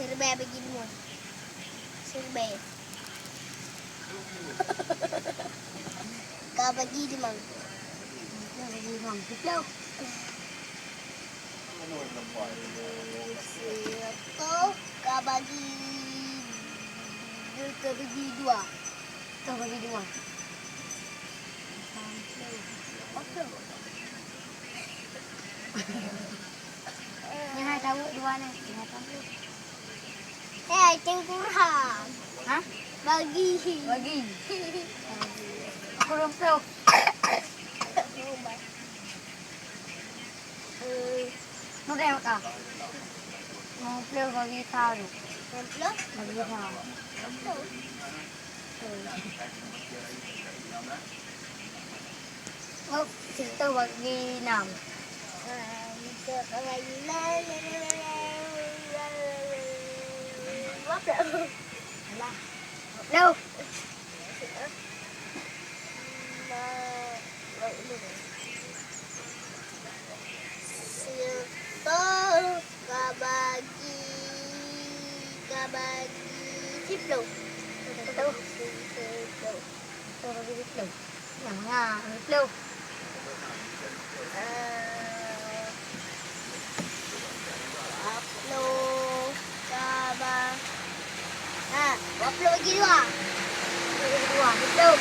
Serba bagi dua. Serba. Kau bagi lima. Kau bagi lima. Betul. Kau bagi dua. Kau bagi dua. Jangan tahu dua ni. Jangan tahu. Kurang. Hah? Bagi. Aku rumput. Nó đeo cả. Nó pleo bagi tahu. Pleo? Bagi tahu. Oh, kita bagi 6. Kita bagi 6. Đâu? Kabagi Siplo. Siplo. Yang mana? Siplo. Waplo bagi dua. Betul.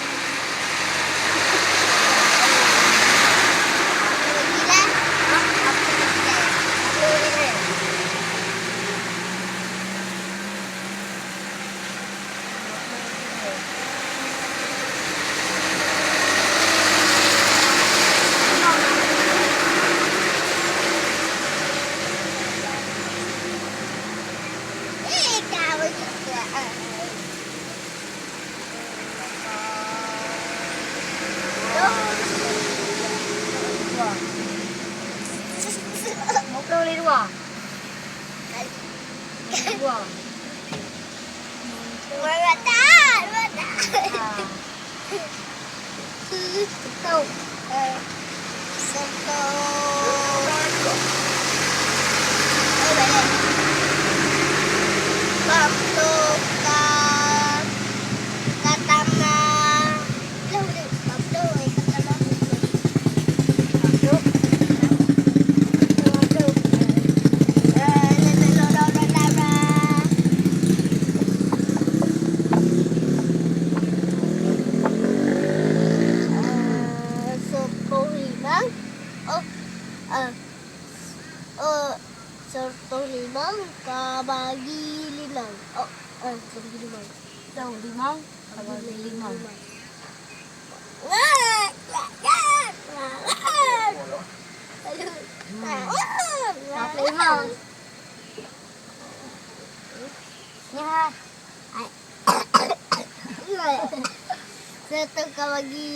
Satu kau bagi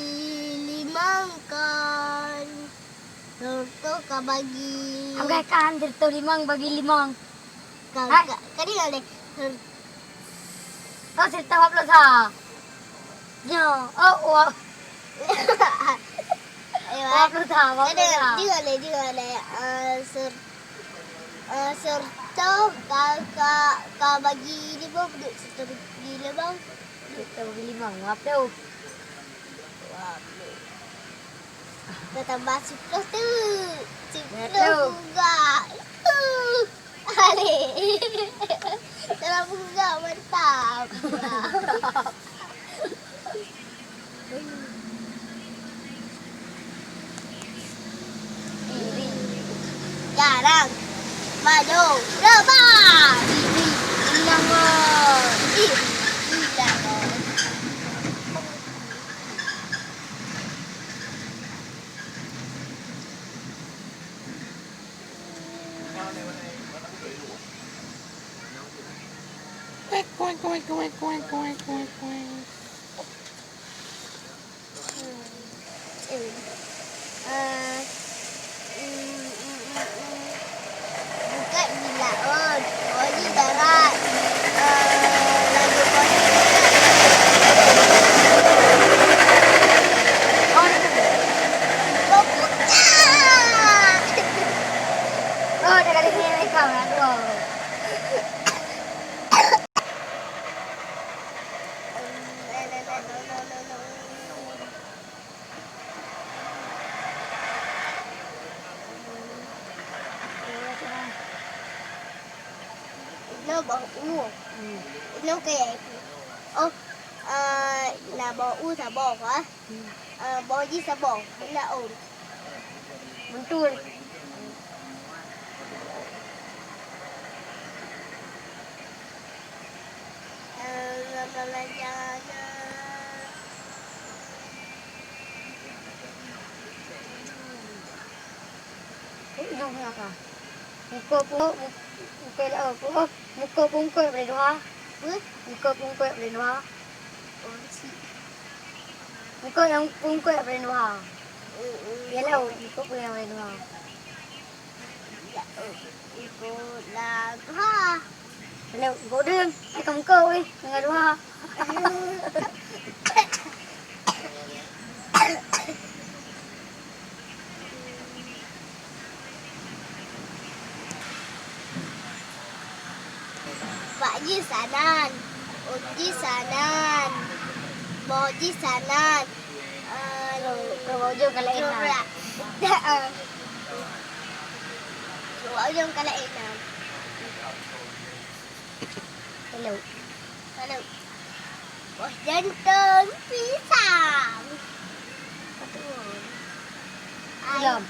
5 kan. Satu kau bagi. Angkat kan satu 5 bagi 5. Kan dia ada. Kau cerita apa sa? Ya, oh. Apa sa? Dia ada. Serta kau bagi 5 duduk serta bagi 5. Kita bagi 5. Apa tu? Kita tambah Siplo tu. Siplo juga. Adik. Dalam bunga mantap. Jarang. Maju. Rebah. Nama. Bukan bila Oli darat lagu Nó bò u. Nó kìa. Ô, là bò u thả bò hả? Bò gì thả bò? Mình là ổn. Mình tuôn. Dùng nha cả. Một cơ là ở một cơ bung quẹo này đó. Một cơ bung quẹo này đó. Một cơ yang bung quẹo này đó. Vậy là một cơ quẹo này đó. Là ha. Liệu gỗ đương hay cầm cơ ấy người đó. Pak Ji sanan, Uji sanan, Boji sanan, Rồi bao nhiêu cái lệ nào? Bao nhiêu cái lệ nào? Hello. Hello. Một dân tên phí sảm. Lầm.